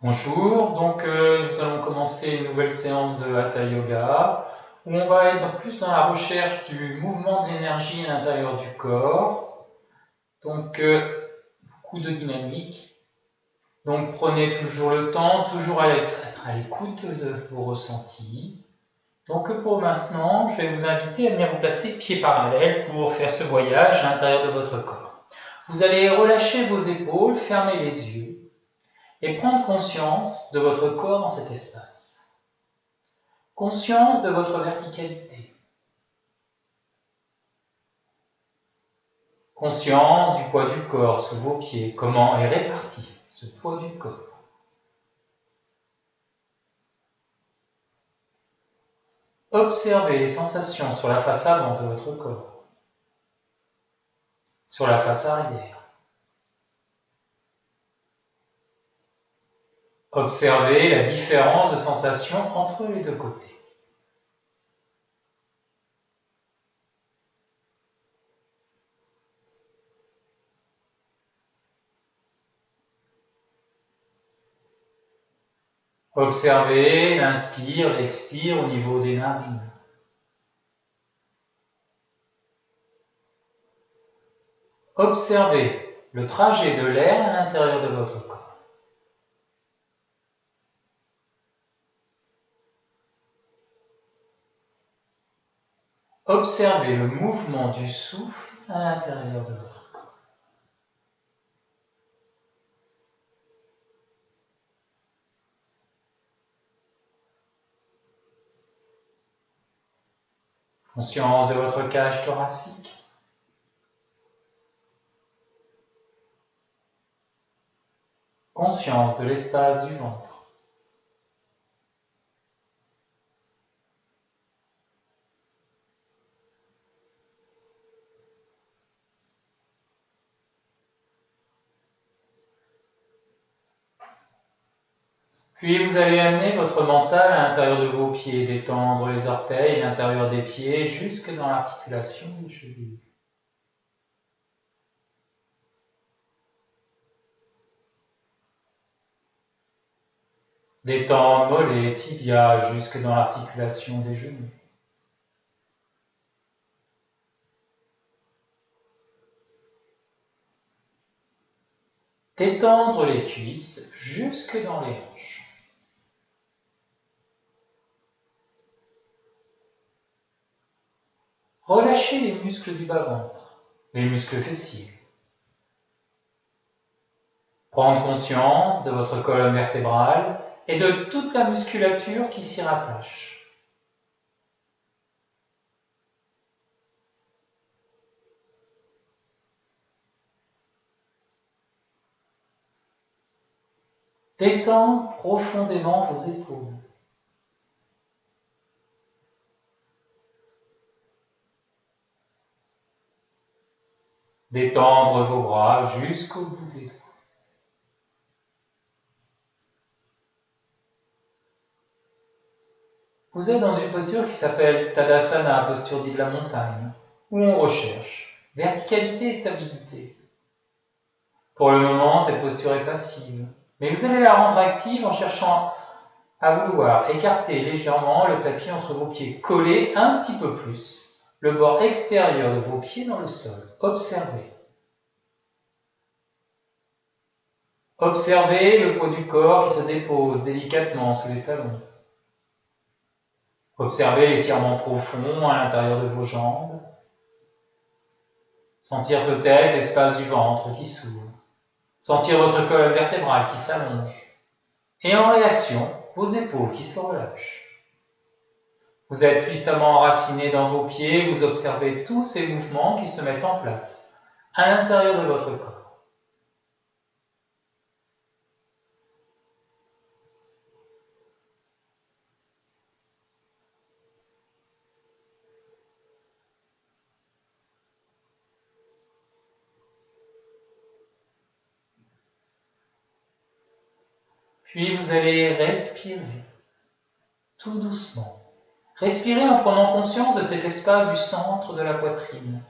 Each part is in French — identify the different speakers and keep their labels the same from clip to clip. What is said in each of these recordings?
Speaker 1: Bonjour, nous allons commencer une nouvelle séance de Hatha Yoga où on va être plus dans la recherche du mouvement de l'énergie à l'intérieur du corps. Beaucoup de dynamique. Donc prenez toujours le temps, toujours être à l'écoute de vos ressentis. Donc pour maintenant, je vais vous inviter à venir vous placer pieds parallèles pour faire ce voyage à l'intérieur de votre corps. Vous allez relâcher vos épaules, fermer les yeux et prendre conscience de votre corps dans cet espace. Conscience de votre verticalité. Conscience du poids du corps sous vos pieds, comment est réparti ce poids du corps. Observez les sensations sur la face avant de votre corps, sur la face arrière. Observez la différence de sensations entre les deux côtés. Observez l'inspire, l'expire au niveau des narines. Observez le trajet de l'air à l'intérieur de votre corps. Observez le mouvement du souffle à l'intérieur de votre corps. Conscience de votre cage thoracique. Conscience de l'espace du ventre. Puis vous allez amener votre mental à l'intérieur de vos pieds, détendre les orteils, l'intérieur des pieds, jusque dans l'articulation des chevilles. Détendre mollets, tibias, jusque dans l'articulation des genoux. Détendre les cuisses jusque dans les hanches. Relâchez les muscles du bas-ventre, les muscles fessiers. Prendre conscience de votre colonne vertébrale et de toute la musculature qui s'y rattache. Détendre profondément vos épaules. Détendre vos bras jusqu'au bout des doigts. Vous êtes dans une posture qui s'appelle Tadasana, posture dite de la montagne, où on recherche verticalité et stabilité. Pour le moment, cette posture est passive, mais vous allez la rendre active en cherchant à vouloir écarter légèrement le tapis entre vos pieds, coller un petit peu plus le bord extérieur de vos pieds dans le sol. Observez. Observez le poids du corps qui se dépose délicatement sous les talons. Observez l'étirement profond à l'intérieur de vos jambes. Sentir peut-être l'espace du ventre qui s'ouvre. Sentir votre colonne vertébrale qui s'allonge. Et en réaction, vos épaules qui se relâchent. Vous êtes puissamment enraciné dans vos pieds, vous observez tous ces mouvements qui se mettent en place à l'intérieur de votre corps. Puis vous allez respirer, tout doucement. Respirez en prenant conscience de cet espace du centre de la poitrine.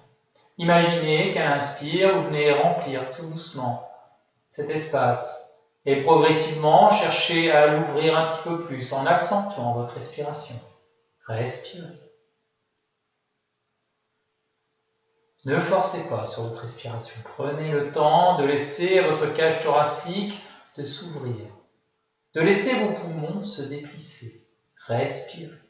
Speaker 1: Imaginez qu'à l'inspire, vous venez remplir tout doucement cet espace Et progressivement, cherchez à l'ouvrir un petit peu plus en accentuant votre respiration. Respirez. Ne forcez pas sur votre respiration. Prenez le temps de laisser votre cage thoracique de s'ouvrir, de laisser vos poumons se déplisser. Respirez.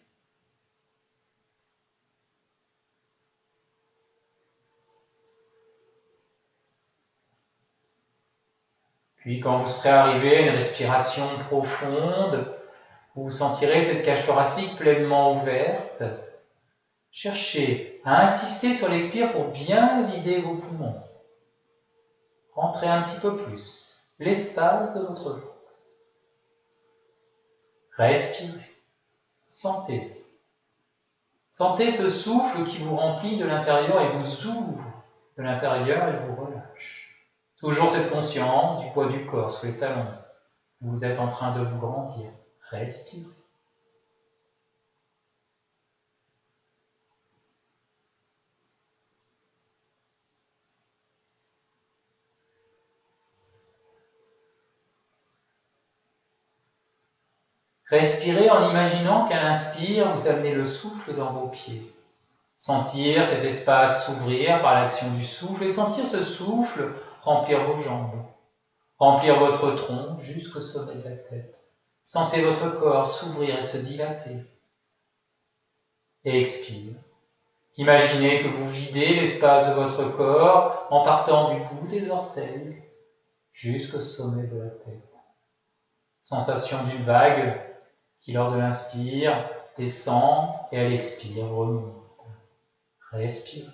Speaker 1: Puis quand vous serez arrivé à une respiration profonde, vous sentirez cette cage thoracique pleinement ouverte. Cherchez à insister sur l'expire pour bien vider vos poumons. Rentrez un petit peu plus l'espace de votre ventre. Respirez. Sentez. Sentez ce souffle qui vous remplit de l'intérieur et vous ouvre de l'intérieur et vous relâche. Toujours cette conscience du poids du corps sous les talons. Vous êtes en train de vous grandir. Respirez. Respirez en imaginant qu'à l'inspire, vous amenez le souffle dans vos pieds. Sentir cet espace s'ouvrir par l'action du souffle et sentir ce souffle remplir vos jambes, remplir votre tronc jusqu'au sommet de la tête. Sentez votre corps s'ouvrir et se dilater. Et expire. Imaginez que vous videz l'espace de votre corps en partant du bout des orteils jusqu'au sommet de la tête. Sensation d'une vague qui, lors de l'inspire, descend et à l'expire remonte. Respire.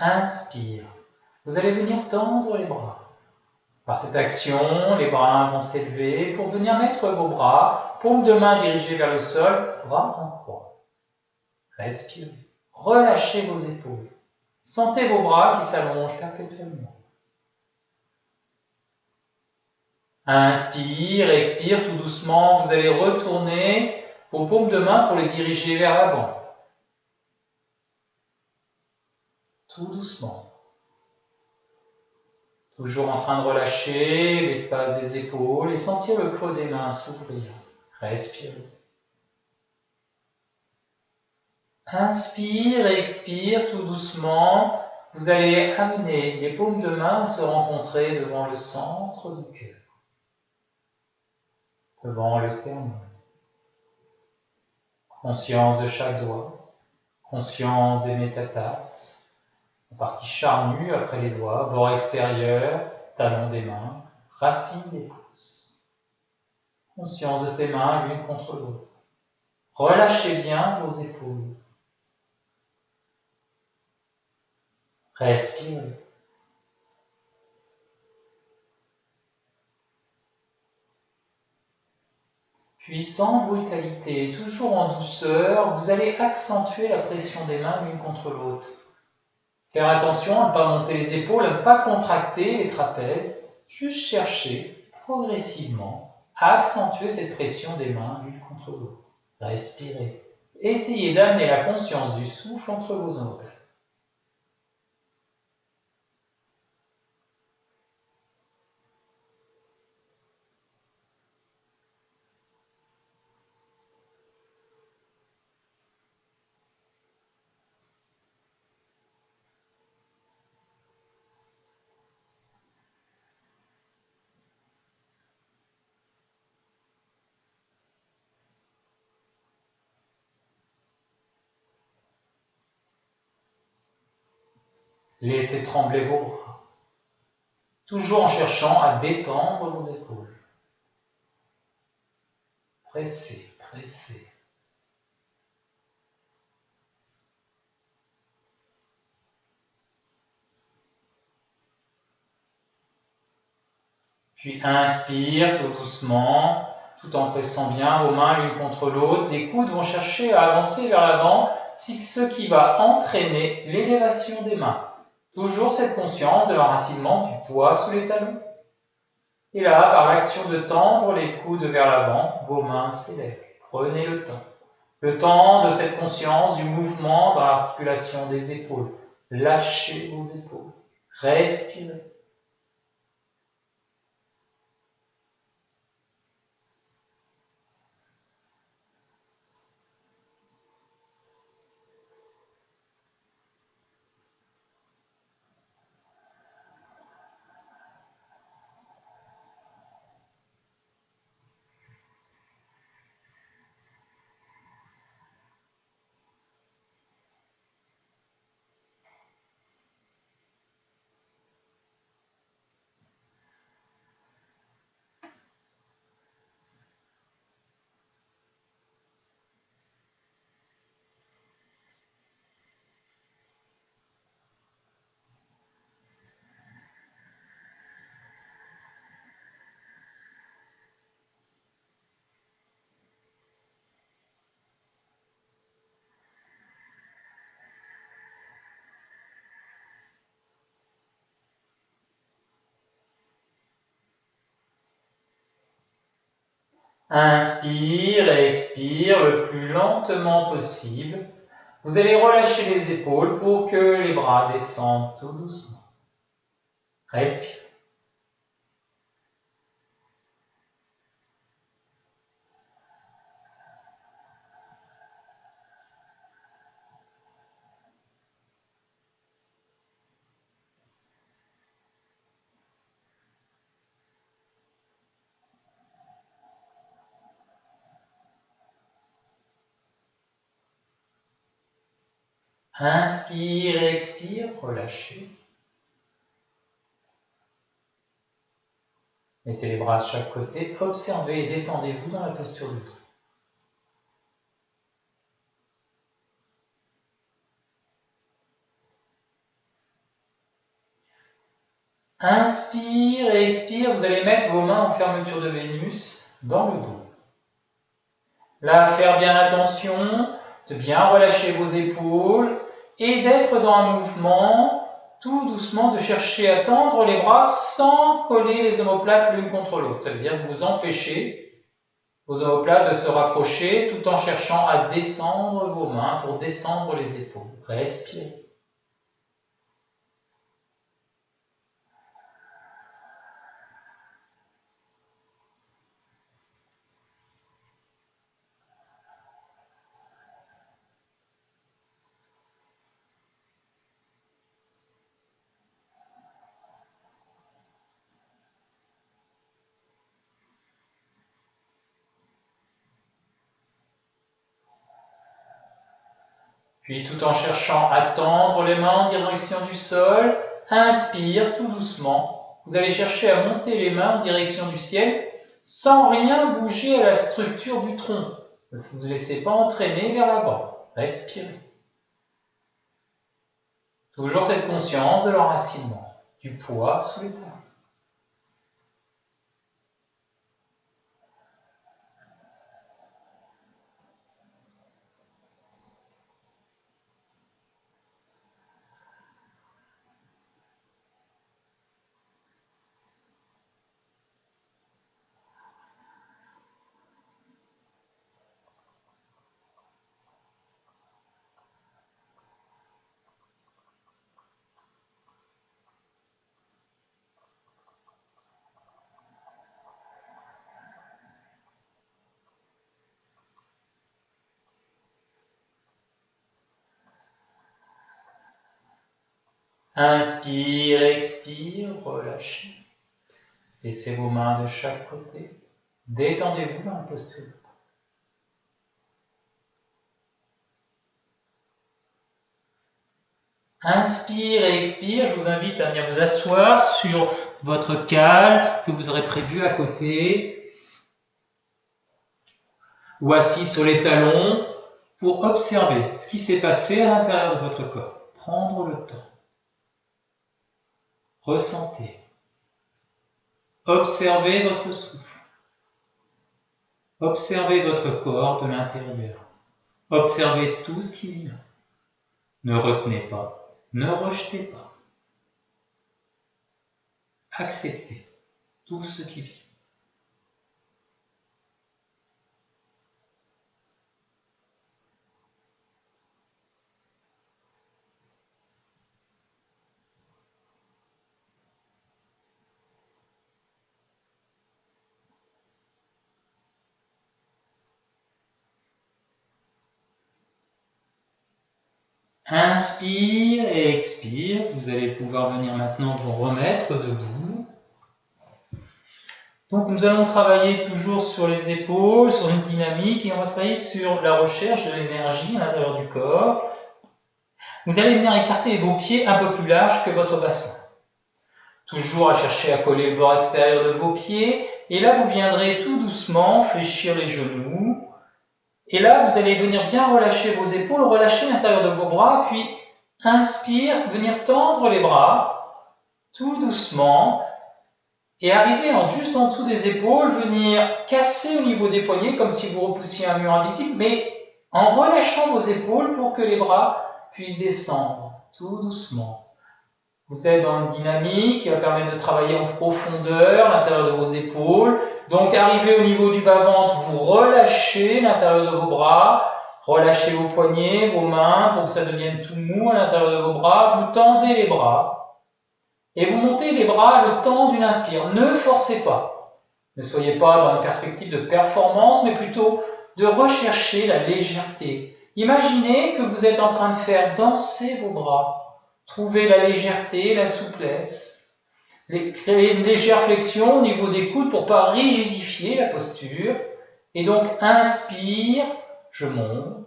Speaker 1: Inspire. Vous allez venir tendre les bras. Par cette action, les bras vont s'élever pour venir mettre vos bras, paume de main dirigée vers le sol, bras en croix. Respirez. Relâchez vos épaules. Sentez vos bras qui s'allongent perpétuellement. Inspire, expire tout doucement. Vous allez retourner vos paumes de main pour les diriger vers l'avant. Tout doucement. Toujours en train de relâcher l'espace des épaules et sentir le creux des mains s'ouvrir. Respirez. Inspire et expire tout doucement. Vous allez amener les paumes de main à se rencontrer devant le centre du cœur, devant le sternum. Conscience de chaque doigt, conscience des métatarses, la partie charnue après les doigts, bord extérieur, talon des mains, racine des pouces. Conscience de ces mains l'une contre l'autre. Relâchez bien vos épaules. Respirez. Puis sans brutalité, toujours en douceur, vous allez accentuer la pression des mains l'une contre l'autre. Faire attention à ne pas monter les épaules, à ne pas contracter les trapèzes, juste chercher progressivement à accentuer cette pression des mains l'une contre l'autre. Respirez. Essayez d'amener la conscience du souffle entre vos omoplates. Laissez trembler vos bras, toujours en cherchant à détendre vos épaules. Pressez, pressez. Puis inspire tout doucement, tout en pressant bien vos mains l'une contre l'autre. Les coudes vont chercher à avancer vers l'avant, ce qui va entraîner l'élévation des mains. Toujours cette conscience de l'enracinement du poids sous les talons. Et là, par l'action de tendre les coudes vers l'avant, vos mains s'élèvent. Prenez le temps. Le temps de cette conscience du mouvement dans l'articulation des épaules. Lâchez vos épaules. Respirez. Inspire et expire le plus lentement possible. Vous allez relâcher les épaules pour que les bras descendent tout doucement. Respire. Inspire et expire, relâchez. Mettez les bras de chaque côté, observez et détendez-vous dans la posture du dos. Inspire et expire, vous allez mettre vos mains en fermeture de Vénus dans le dos. Là, faire bien attention de bien relâcher vos épaules et d'être dans un mouvement tout doucement, de chercher à tendre les bras sans coller les omoplates l'une contre l'autre. Ça veut dire que vous empêchez vos omoplates de se rapprocher tout en cherchant à descendre vos mains pour descendre les épaules. Respirez. Puis tout en cherchant à tendre les mains en direction du sol, inspire tout doucement. Vous allez chercher à monter les mains en direction du ciel sans rien bouger à la structure du tronc. Ne vous laissez pas entraîner vers l'avant. Respirez. Toujours cette conscience de l'enracinement, du poids sous les talons. Inspire, expire, relâchez. Laissez vos mains de chaque côté. Détendez-vous dans la posture. Inspire et expire, je vous invite à venir vous asseoir sur votre cale que vous aurez prévu à côté. ou assis sur les talons pour observer ce qui s'est passé à l'intérieur de votre corps. Prendre le temps. Ressentez. Observez votre souffle. Observez votre corps de l'intérieur. Observez tout ce qui vient. Ne retenez pas, ne rejetez pas. Acceptez tout ce qui vient. Inspire et expire. Vous allez pouvoir venir maintenant vous remettre debout. Donc nous allons travailler toujours sur les épaules, sur une dynamique et on va travailler sur la recherche de l'énergie à l'intérieur du corps. Vous allez venir écarter vos pieds un peu plus larges que votre bassin. Toujours à chercher à coller le bord extérieur de vos pieds. Et là, vous viendrez tout doucement fléchir les genoux. Et là, vous allez venir bien relâcher vos épaules, relâcher l'intérieur de vos bras, puis inspire, venir tendre les bras, tout doucement, et arriver juste en dessous des épaules, venir casser au niveau des poignets, comme si vous repoussiez un mur invisible, mais en relâchant vos épaules pour que les bras puissent descendre, tout doucement. Vous êtes dans une dynamique qui va permettre de travailler en profondeur à l'intérieur de vos épaules. Donc, arrivez au niveau du bas-ventre, vous relâchez l'intérieur de vos bras, relâchez vos poignets, vos mains pour que ça devienne tout mou à l'intérieur de vos bras. Vous tendez les bras et vous montez les bras le temps d'une inspire. Ne forcez pas. Ne soyez pas dans une perspective de performance, mais plutôt de rechercher la légèreté. Imaginez que vous êtes en train de faire danser vos bras. Trouvez la légèreté, la souplesse. Créez une légère flexion au niveau des coudes pour ne pas rigidifier la posture. Et donc, inspire, je monte.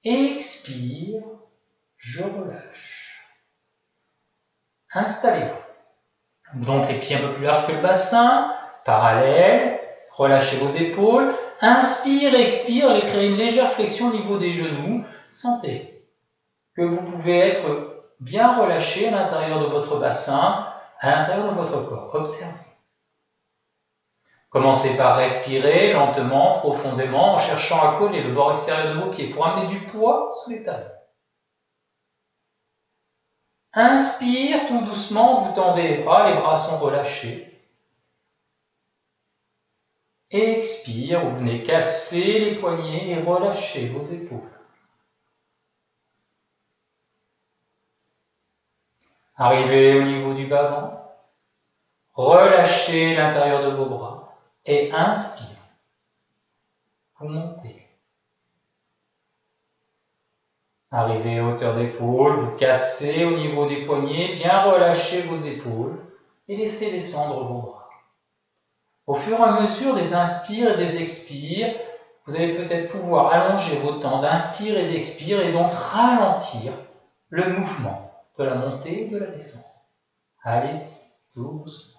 Speaker 1: Expire, je relâche. Installez-vous. Donc, les pieds un peu plus larges que le bassin, parallèles. Relâchez vos épaules. Inspire, expire, et créez une légère flexion au niveau des genoux. Sentez que vous pouvez être bien relâché à l'intérieur de votre bassin, à l'intérieur de votre corps. Observez. Commencez par respirer lentement, profondément, en cherchant à coller le bord extérieur de vos pieds pour amener du poids sous les talons. Inspire tout doucement, vous tendez les bras sont relâchés. Expire, vous venez casser les poignets et relâcher vos épaules. Arrivez au niveau du bas-ventre. Relâchez l'intérieur de vos bras et inspire. Vous montez. Arrivez à hauteur d'épaule, vous cassez au niveau des poignets, bien relâchez vos épaules et laissez descendre vos bras. Au fur et à mesure des inspires et des expires, vous allez peut-être pouvoir allonger vos temps d'inspire et d'expire et donc ralentir le mouvement de la montée et de la descente. Allez-y, doucement.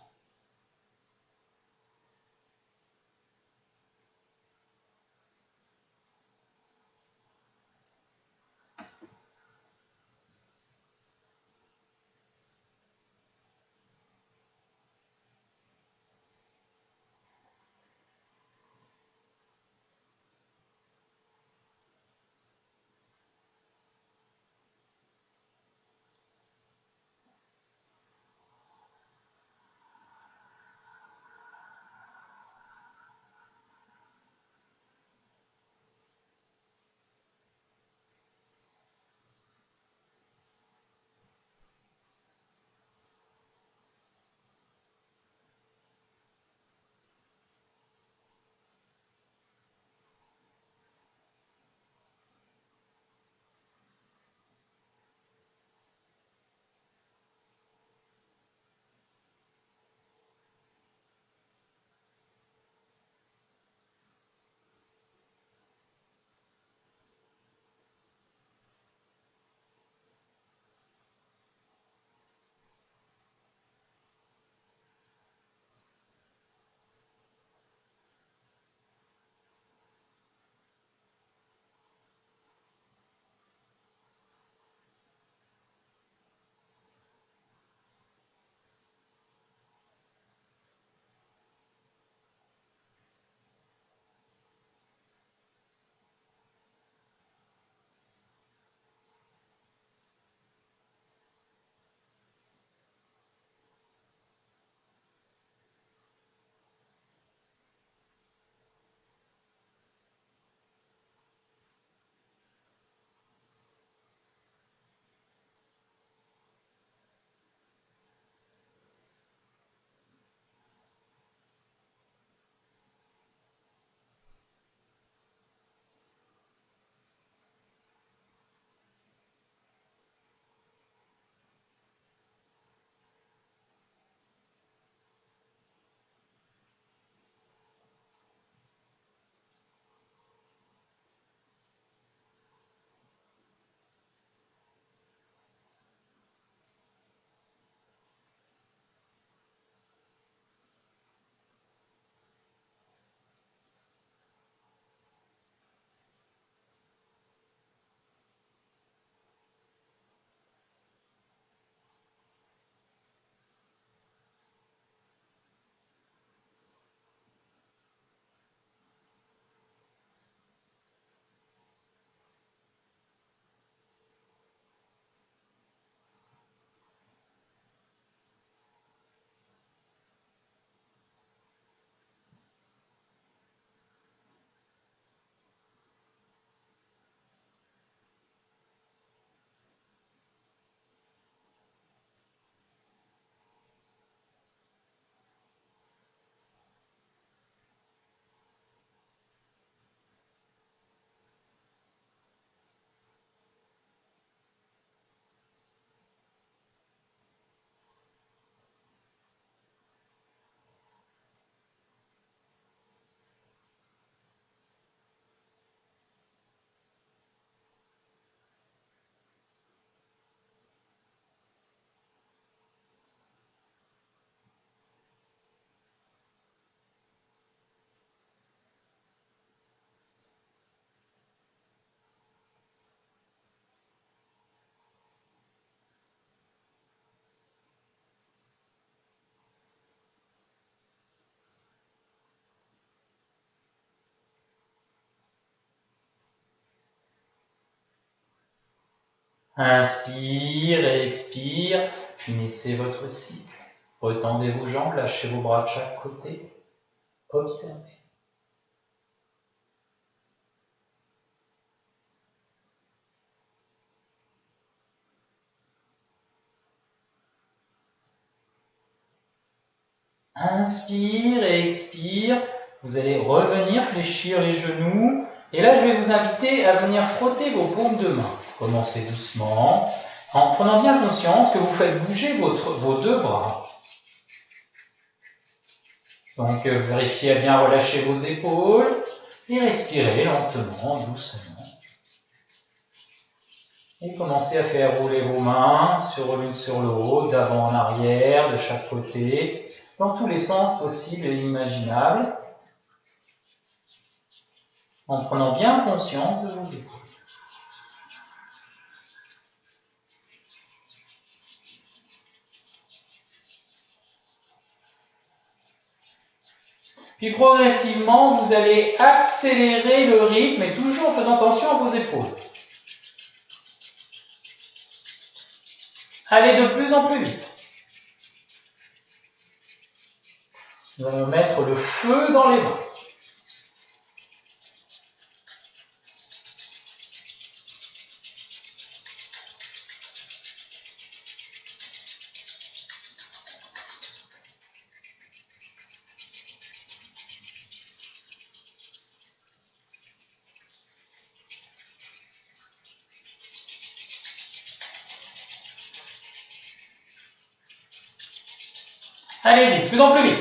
Speaker 1: Inspire et expire. Finissez votre cycle. Retendez vos jambes, lâchez vos bras de chaque côté. Observez. Inspire et expire. Vous allez revenir fléchir les genoux. Et là, je vais vous inviter à venir frotter vos paumes de main. Commencez doucement, en prenant bien conscience que vous faites bouger vos deux bras. Donc, vérifiez à bien relâcher vos épaules et respirez lentement, doucement. Et commencez à faire rouler vos mains sur l'une sur l'autre, d'avant en arrière, de chaque côté, dans tous les sens possibles et imaginables, en prenant bien conscience de vos épaules. Puis progressivement, vous allez accélérer le rythme, mais toujours en faisant attention à vos épaules. Allez de plus en plus vite. Nous allons mettre le feu dans les mains. Allez-y, de plus en plus vite.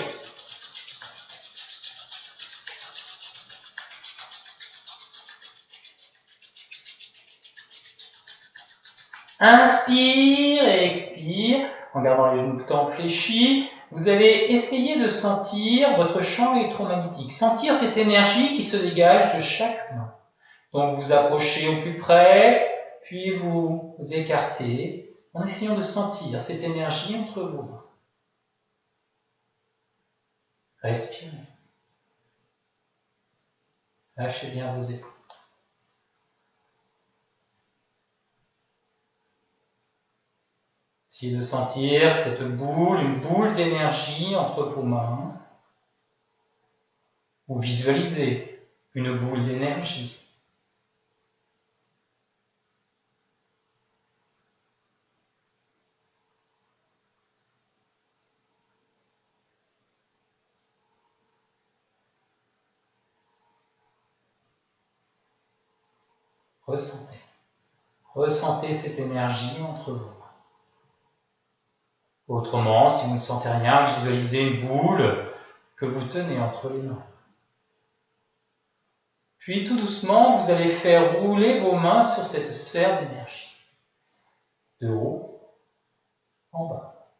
Speaker 1: Inspire et expire, en gardant les genoux tout en fléchis. Vous allez essayer de sentir votre champ électromagnétique, sentir cette énergie qui se dégage de chaque main. Donc vous approchez au plus près, puis vous écartez, en essayant de sentir cette énergie entre vos mains. Respirez. Lâchez bien vos épaules. Essayez de sentir cette boule, une boule d'énergie entre vos mains. Ou visualisez une boule d'énergie. Ressentez. Ressentez cette énergie entre vous. Autrement, si vous ne sentez rien, visualisez une boule que vous tenez entre les mains. Puis tout doucement, vous allez faire rouler vos mains sur cette sphère d'énergie. De haut en bas.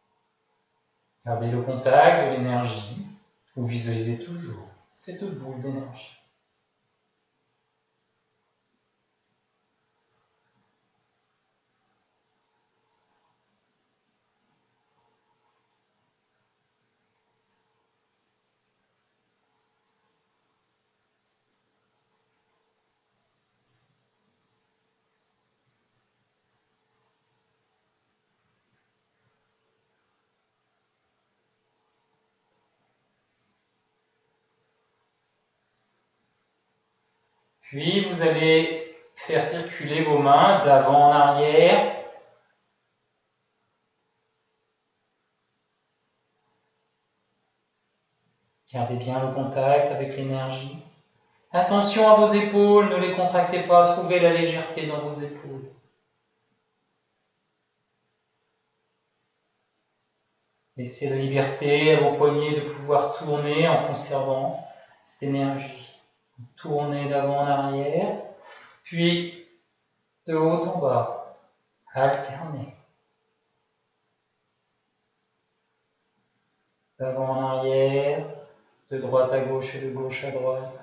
Speaker 1: Gardez le contact de l'énergie. Vous visualisez toujours cette boule d'énergie. Puis vous allez faire circuler vos mains d'avant en arrière. Gardez bien le contact avec l'énergie. Attention à vos épaules, ne les contractez pas, trouvez la légèreté dans vos épaules. Laissez la liberté à vos poignets de pouvoir tourner en conservant cette énergie. Tournez d'avant en arrière, puis de haut en bas. Alternez. D'avant en arrière, de droite à gauche et de gauche à droite.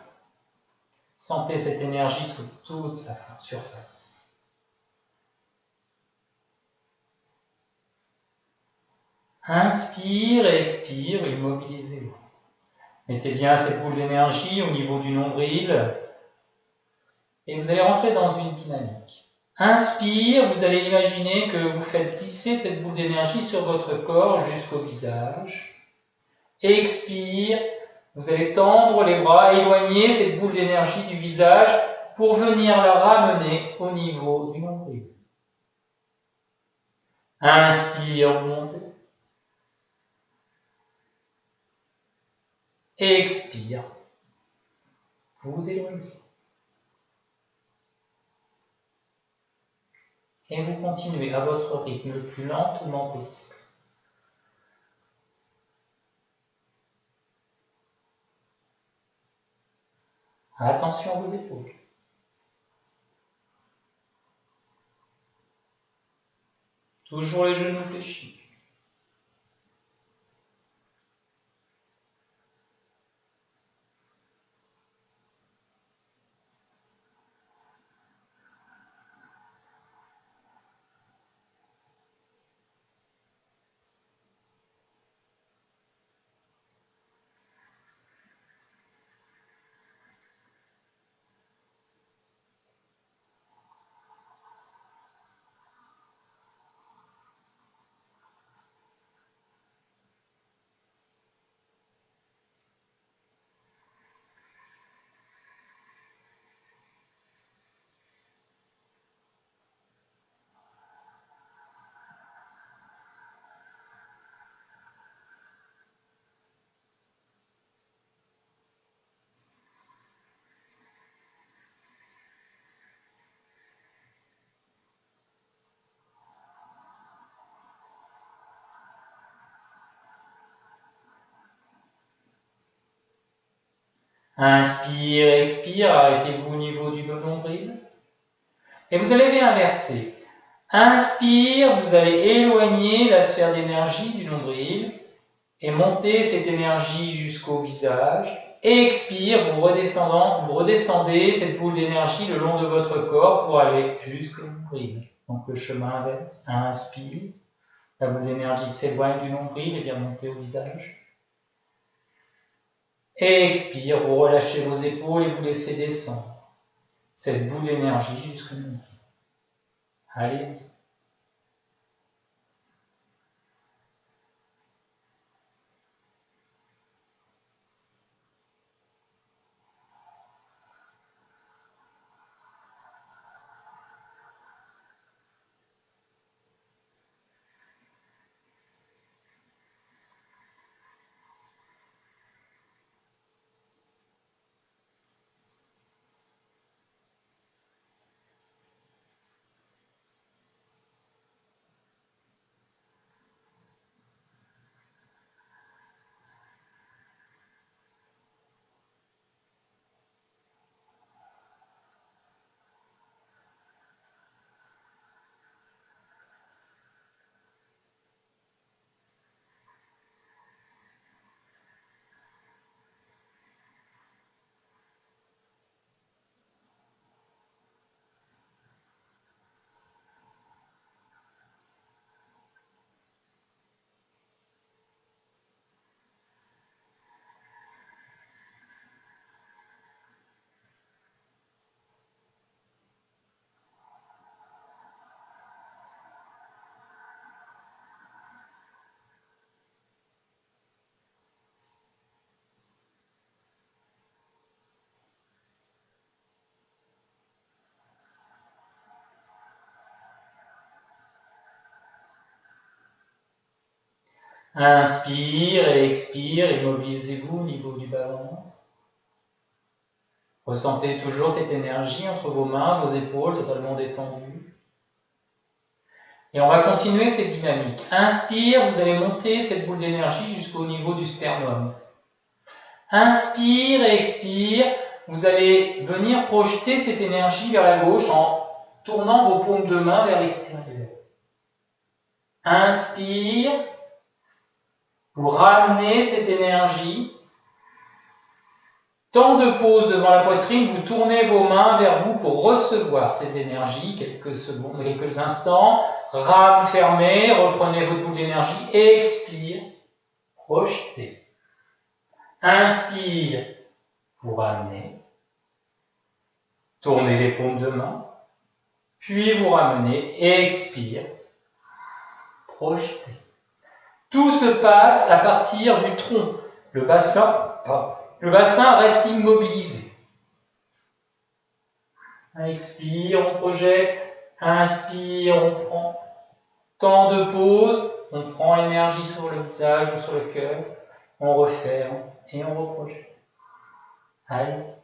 Speaker 1: Sentez cette énergie sous toute sa surface. Inspire et expire, immobilisez-vous. Mettez bien ces boules d'énergie au niveau du nombril et vous allez rentrer dans une dynamique. Inspire, vous allez imaginer que vous faites glisser cette boule d'énergie sur votre corps jusqu'au visage. Expire, vous allez tendre les bras, éloigner cette boule d'énergie du visage pour venir la ramener au niveau du nombril. Inspire, vous montez. Expire, vous vous éloignez. Et vous continuez à votre rythme le plus lentement possible. Attention à vos épaules. Toujours les genoux fléchis. Inspire, expire, arrêtez-vous au niveau du nombril. Et vous allez inverser. Inspire, vous allez éloigner la sphère d'énergie du nombril et monter cette énergie jusqu'au visage. Et expire, vous redescendez cette boule d'énergie le long de votre corps pour aller jusqu'au nombril. Donc le chemin inverse. Inspire, la boule d'énergie s'éloigne du nombril et vient monter au visage. Et expire, vous relâchez vos épaules et vous laissez descendre cette boule d'énergie jusqu'au nombril. Allez-y. Inspire et expire, immobilisez-vous au niveau du bas-ventre. Ressentez toujours cette énergie entre vos mains, vos épaules totalement détendues. Et on va continuer cette dynamique. Inspire, vous allez monter cette boule d'énergie jusqu'au niveau du sternum. Inspire et expire, vous allez venir projeter cette énergie vers la gauche en tournant vos paumes de main vers l'extérieur. Inspire, vous ramenez cette énergie. Temps de pause devant la poitrine, vous tournez vos mains vers vous pour recevoir ces énergies, quelques secondes, quelques instants. Rame fermée, reprenez votre boule d'énergie, expire, projetez. Inspire, vous ramenez. Tournez les paumes de main. Puis vous ramenez, expire, projetez. Tout se passe à partir du tronc. Le bassin reste immobilisé. Expire, on projette. Inspire, on prend. Temps de pause, on prend l'énergie sur le visage ou sur le cœur. On referme et on reprojette. Allez-y.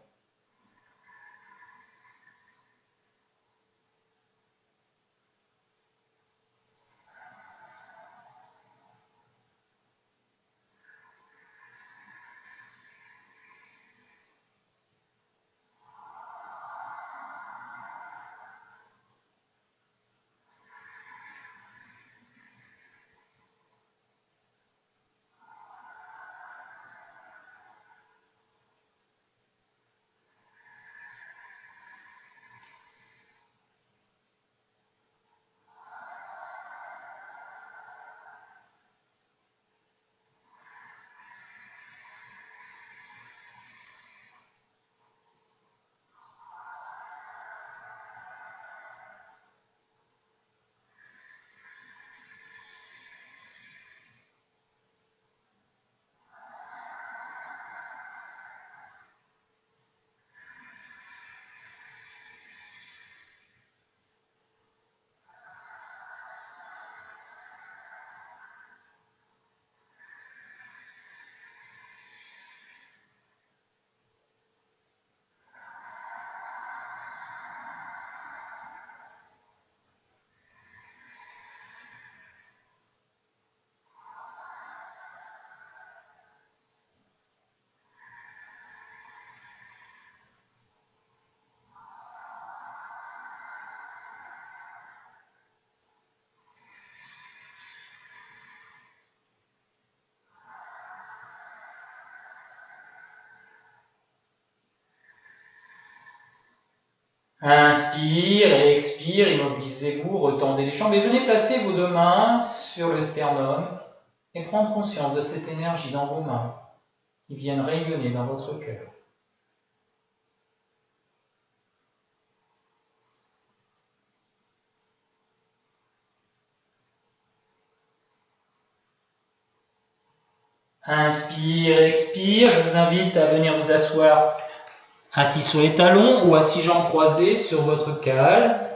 Speaker 1: Inspire et expire, immobilisez-vous, retendez les jambes et venez placer vos deux mains sur le sternum et prendre conscience de cette énergie dans vos mains qui viennent rayonner dans votre cœur. Inspire, expire, je vous invite à venir vous asseoir assis sur les talons ou assis jambes croisées sur votre cale.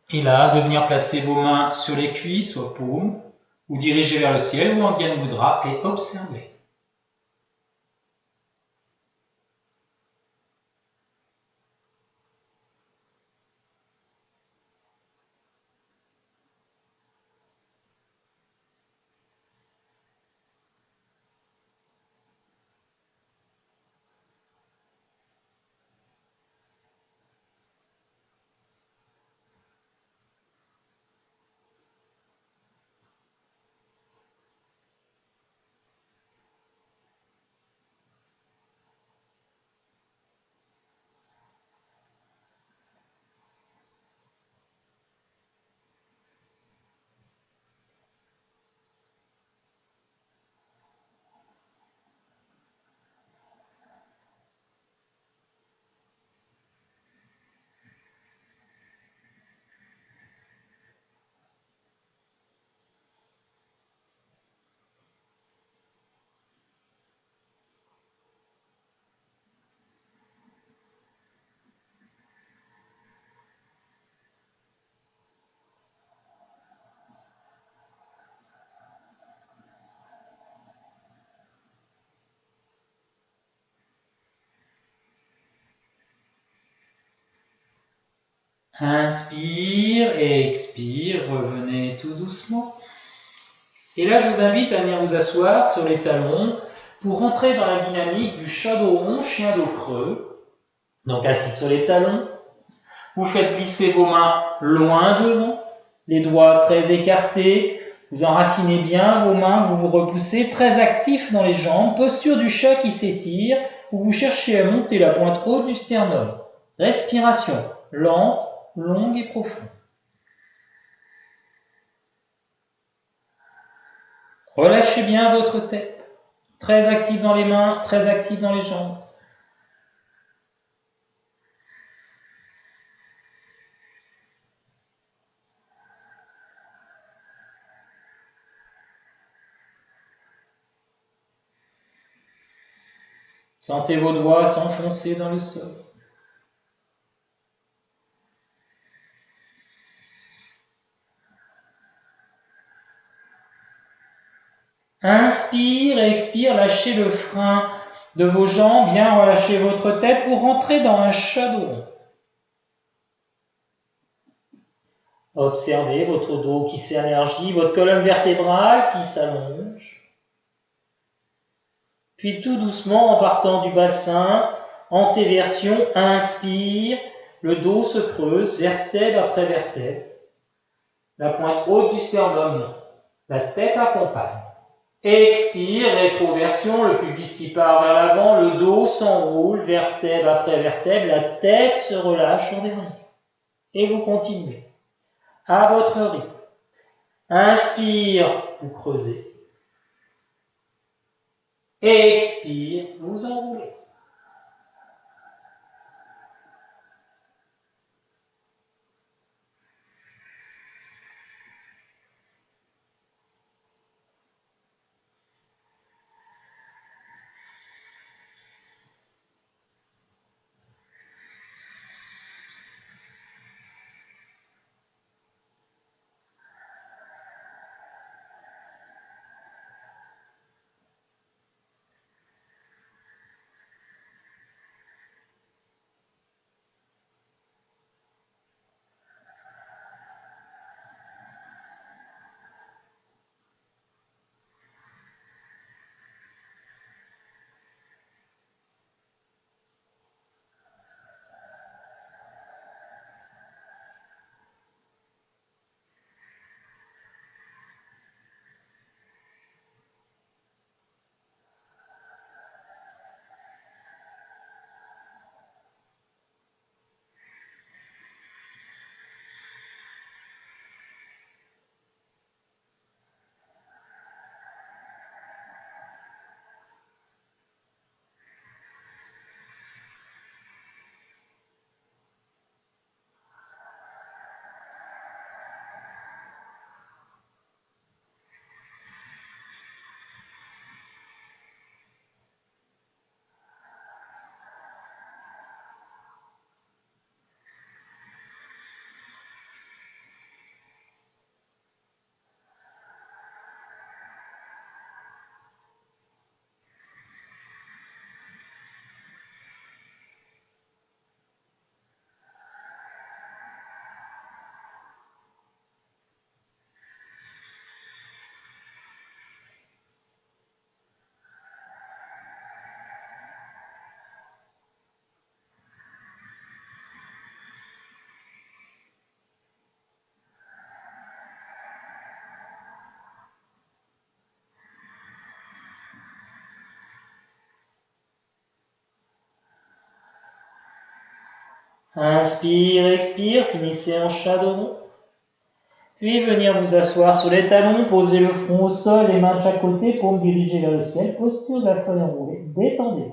Speaker 1: Et là, de venir placer vos mains sur les cuisses, aux paumes, ou diriger vers le ciel ou en Gyan Mudra et observer. Inspire et expire, revenez tout doucement. Et là, je vous invite à venir vous asseoir sur les talons pour rentrer dans la dynamique du chat dos rond, chien dos creux. Donc assis sur les talons, vous faites glisser vos mains loin devant, les doigts très écartés, vous enracinez bien vos mains, vous vous repoussez, très actif dans les jambes, posture du chat qui s'étire, où vous cherchez à monter la pointe haute du sternum. Respiration lente, longue et profonde. Relâchez bien votre tête, très active dans les mains, très active dans les jambes. Sentez vos doigts s'enfoncer dans le sol. Inspire et expire, lâchez le frein de vos jambes, bien relâchez votre tête pour rentrer dans un chat dos rond. Observez votre dos qui s'élargit, votre colonne vertébrale qui s'allonge. Puis tout doucement, en partant du bassin, antéversion, inspire, le dos se creuse, vertèbre après vertèbre. La pointe haute du sternum, la tête accompagne. Expire, rétroversion, le pubis qui part vers l'avant, le dos s'enroule, vertèbre après vertèbre, la tête se relâche en dernier. Et vous continuez. À votre rythme. Inspire, vous creusez. Expire, vous enroulez. Inspire, expire, finissez en chat dos rond. Puis venir vous asseoir sur les talons, poser le front au sol, les mains de chaque côté pour me diriger vers le ciel. Posture de la feuille enroulée. Détendez.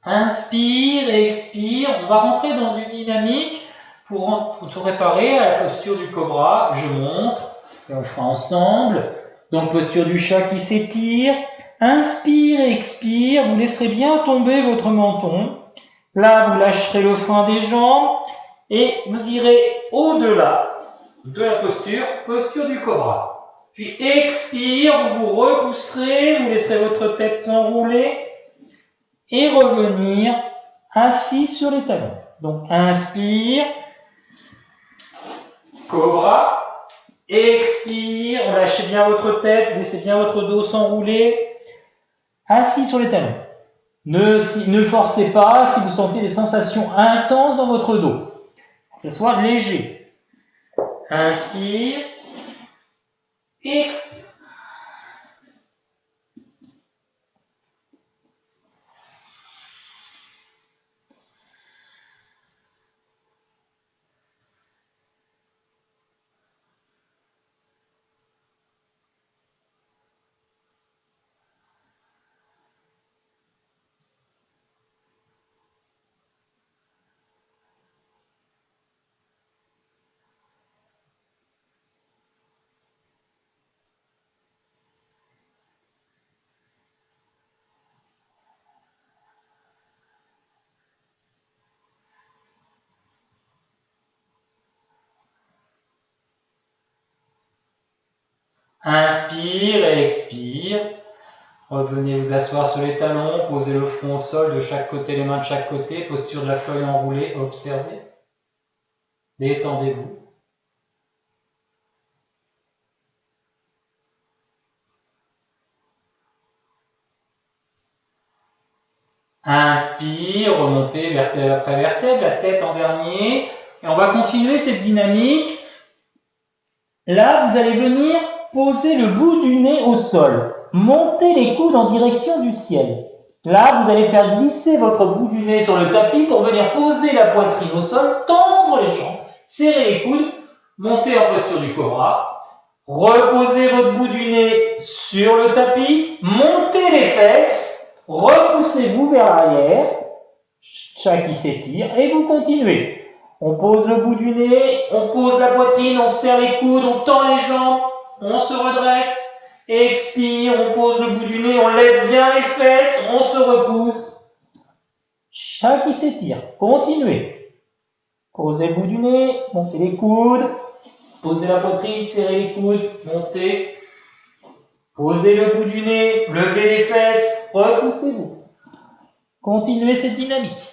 Speaker 1: Inspire et expire. On va rentrer dans une dynamique pour se préparer à la posture du cobra. Je montre et on fera ensemble. Donc posture du chat qui s'étire. Inspire et expire. Vous laisserez bien tomber votre menton. Là, vous lâcherez le frein des jambes et vous irez au-delà de la posture du cobra. Puis expire, vous vous repousserez, vous laisserez votre tête s'enrouler et revenir assis sur les talons. Donc inspire, cobra, expire, lâchez bien votre tête, laissez bien votre dos s'enrouler, assis sur les talons. Ne forcez pas si vous sentez des sensations intenses dans votre dos. Que ce soit léger. Inspire, expire. Inspire et expire. Revenez vous asseoir sur les talons, posez le front au sol de chaque côté, les mains de chaque côté, posture de la feuille enroulée, observez. Détendez-vous. Inspire, remontez vertèbre après vertèbre, la tête en dernier. Et on va continuer cette dynamique. Là, vous allez venir poser le bout du nez au sol. Montez les coudes en direction du ciel. Là, vous allez faire glisser votre bout du nez sur le tapis pour venir poser la poitrine au sol, tendre les jambes, serrer les coudes, monter en posture du cobra. Reposez votre bout du nez sur le tapis, montez les fesses, repoussez-vous vers l'arrière, chat qui s'étire, et vous continuez. On pose le bout du nez, on pose la poitrine, on serre les coudes, on tend les jambes, on se redresse, expire, on pose le bout du nez, on lève bien les fesses, on se repousse. Chat qui s'étire, continuez. Posez le bout du nez, montez les coudes, posez la poitrine, serrez les coudes, montez. Posez le bout du nez, levez les fesses, repoussez-vous. Continuez cette dynamique.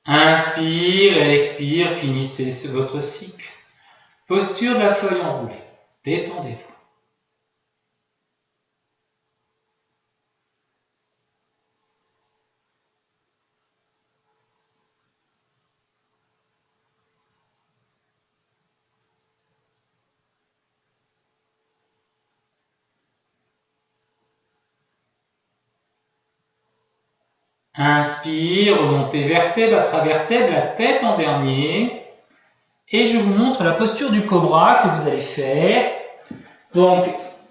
Speaker 1: Inspire et expire, finissez votre cycle. Posture de la feuille enroulée. Détendez-vous. Inspire, remontez vertèbre après vertèbre, la tête en dernier. Et je vous montre la posture du cobra que vous allez faire. Donc,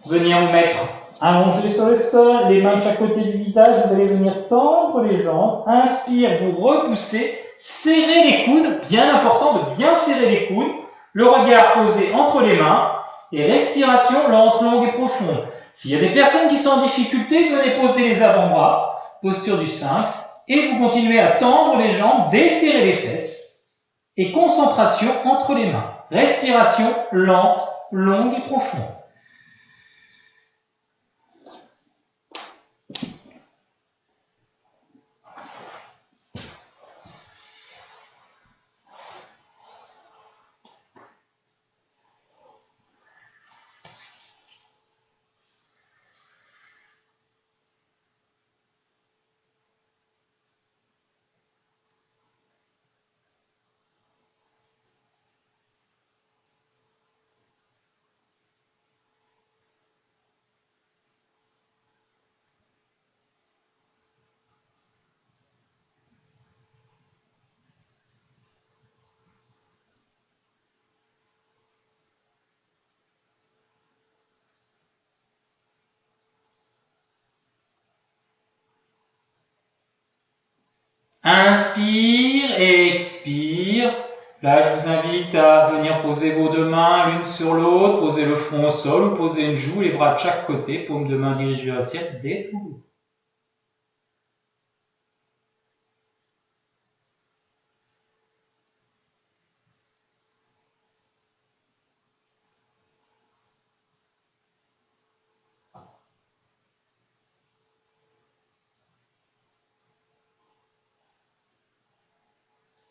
Speaker 1: venir vous mettre allongé sur le sol, les mains de chaque côté du visage, vous allez venir tendre les jambes. Inspire, vous repoussez, serrez les coudes, bien important de bien serrer les coudes. Le regard posé entre les mains et respiration lente, longue et profonde. S'il y a des personnes qui sont en difficulté, venez poser les avant-bras, posture du sphinx, et vous continuez à tendre les jambes, desserrer les fesses et concentration entre les mains. Respiration lente, longue et profonde. Inspire et expire. Là, je vous invite à venir poser vos deux mains l'une sur l'autre, poser le front au sol ou poser une joue, les bras de chaque côté, paume de main dirigée vers le ciel, détendez-vous.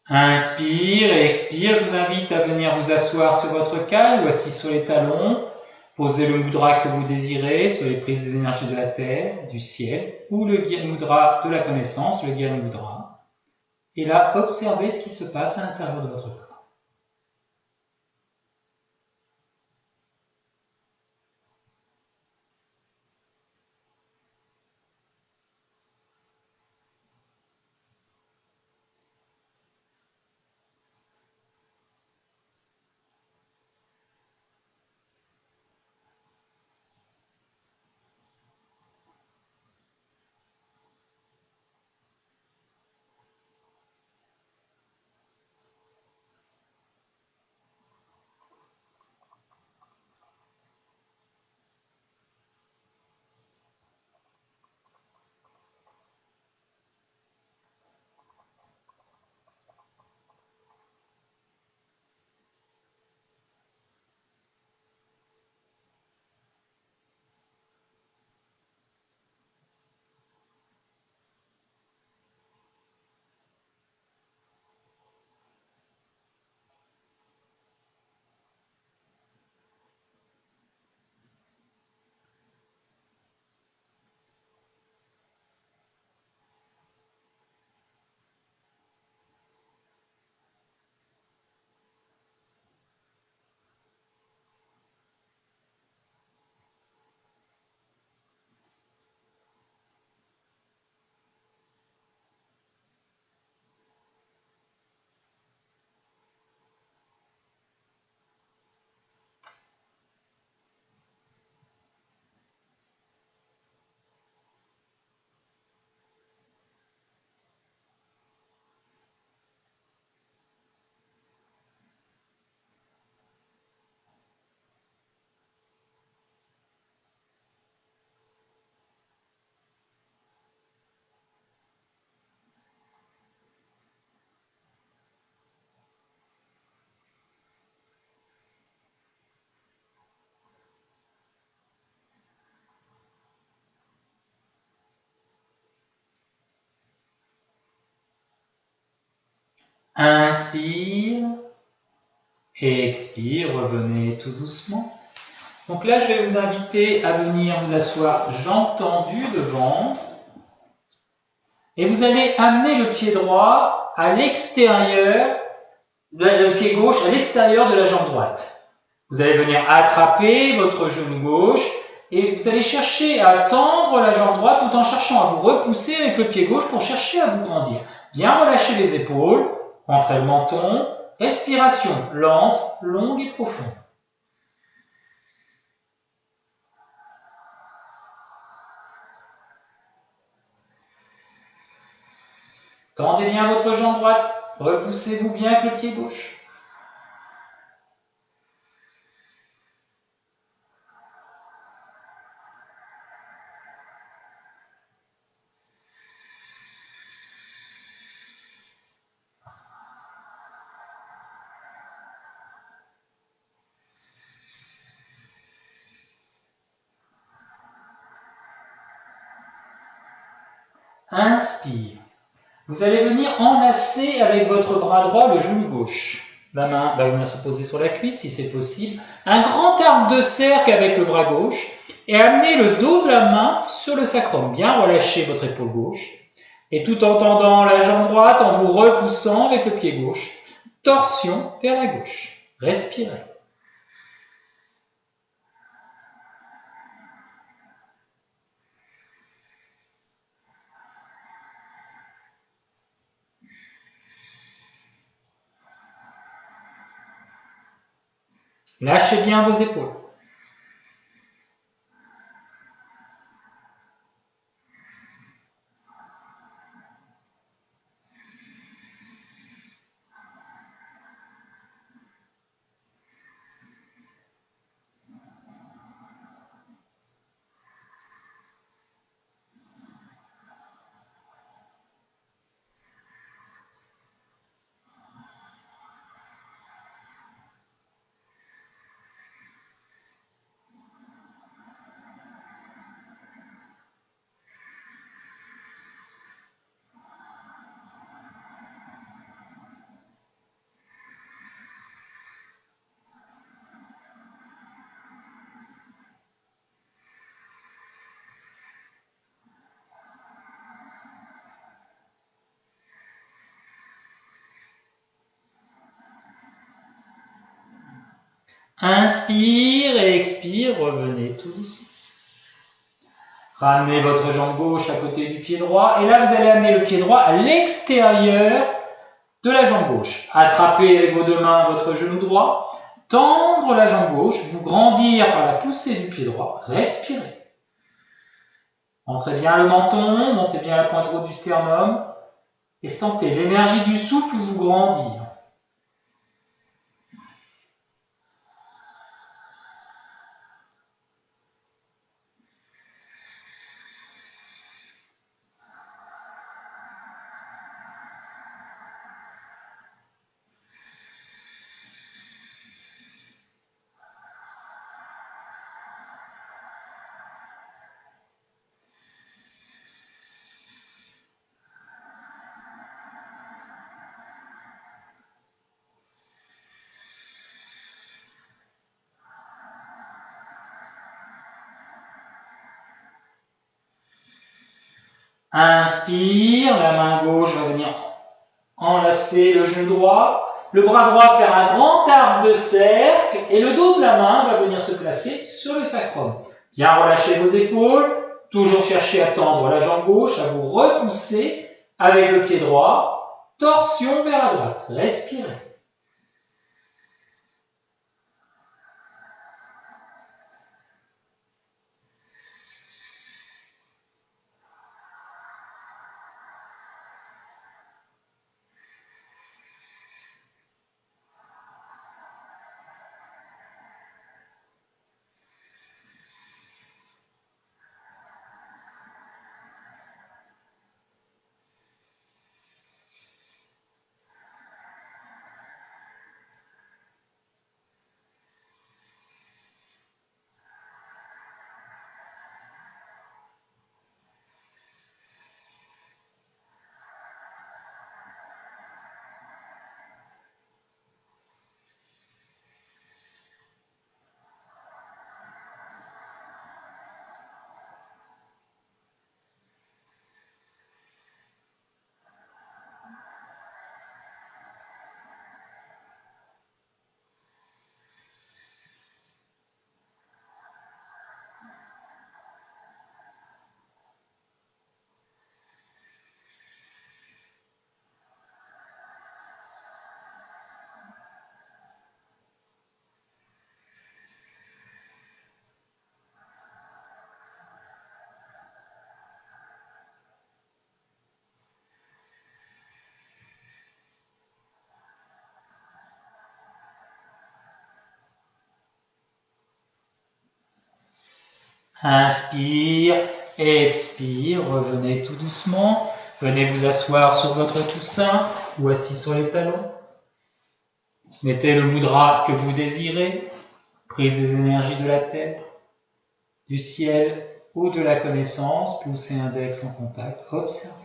Speaker 1: Inspire et expire. Je vous invite à venir vous asseoir sur votre cale ou assis sur les talons. Posez le mudra que vous désirez sur les prises des énergies de la terre, du ciel, ou le Gyan Mudra de la connaissance, le Gyan Mudra. Et là, observez ce qui se passe à l'intérieur de votre corps. Inspire et expire, revenez tout doucement. Donc là, je vais vous inviter à venir vous asseoir jambes tendues devant. Et vous allez amener le pied droit à l'extérieur, le pied gauche à l'extérieur de la jambe droite. Vous allez venir attraper votre genou gauche et vous allez chercher à tendre la jambe droite tout en cherchant à vous repousser avec le pied gauche pour chercher à vous grandir. Bien relâcher les épaules, rentrez le menton, respiration lente, longue et profonde. Tendez bien votre jambe droite, repoussez-vous bien avec le pied gauche. Inspire. Vous allez venir enlacer avec votre bras droit le genou gauche. La main va venir se poser sur la cuisse si c'est possible. Un grand arc de cercle avec le bras gauche et amenez le dos de la main sur le sacrum. Bien relâchez votre épaule gauche. Et tout en tendant la jambe droite, en vous repoussant avec le pied gauche. Torsion vers la gauche. Respirez. Lâchez bien vos épaules. Inspire et expire, revenez tout doucement. Ramenez votre jambe gauche à côté du pied droit et là vous allez amener le pied droit à l'extérieur de la jambe gauche. Attrapez avec vos deux mains votre genou droit, tendre la jambe gauche, vous grandir par la poussée du pied droit, respirez. Entrez bien le menton, montez bien la pointe haute du sternum et sentez l'énergie du souffle vous grandir. Inspire, la main gauche va venir enlacer le genou droit, le bras droit faire un grand arc de cercle et le dos de la main va venir se placer sur le sacrum. Bien relâcher vos épaules, toujours chercher à tendre la jambe gauche, à vous repousser avec le pied droit, torsion vers la droite. Respirez. Inspire, expire, revenez tout doucement. Venez vous asseoir sur votre coussin ou assis sur les talons. Mettez le mudra que vous désirez, prise des énergies de la terre, du ciel ou de la connaissance, poussez index en contact, observez.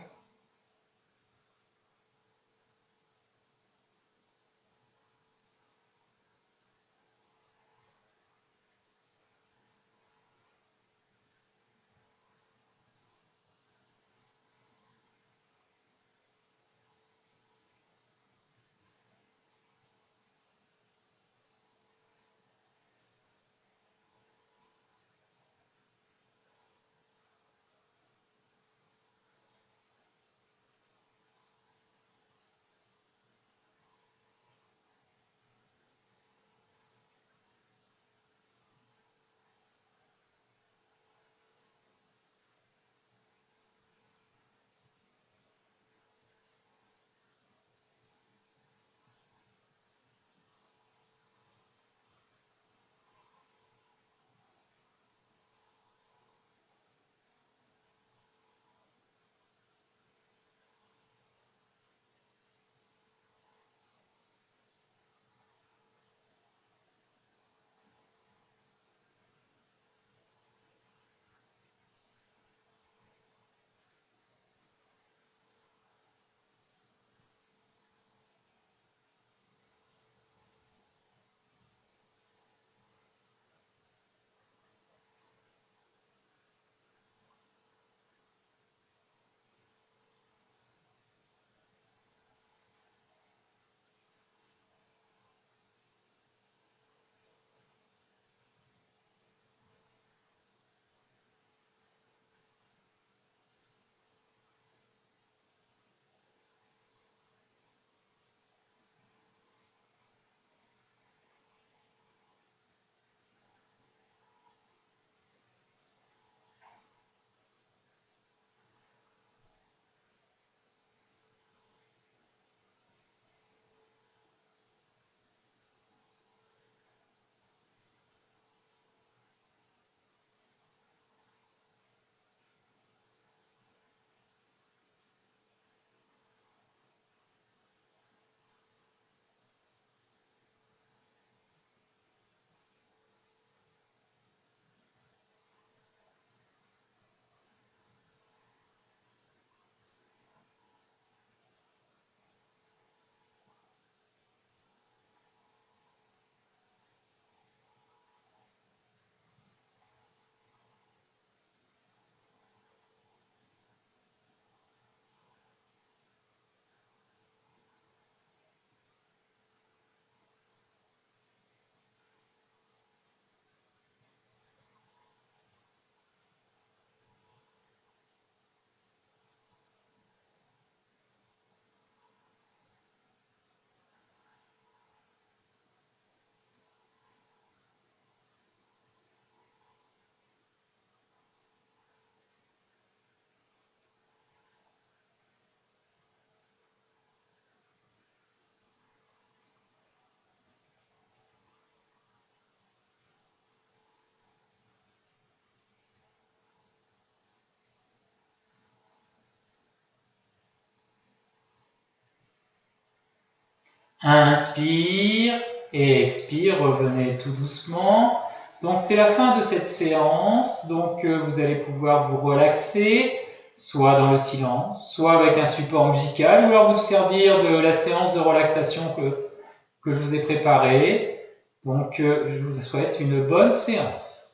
Speaker 1: Inspire et expire, revenez tout doucement. Donc c'est la fin de cette séance, donc vous allez pouvoir vous relaxer, soit dans le silence, soit avec un support musical, ou alors vous servir de la séance de relaxation que je vous ai préparée. Donc je vous souhaite une bonne séance.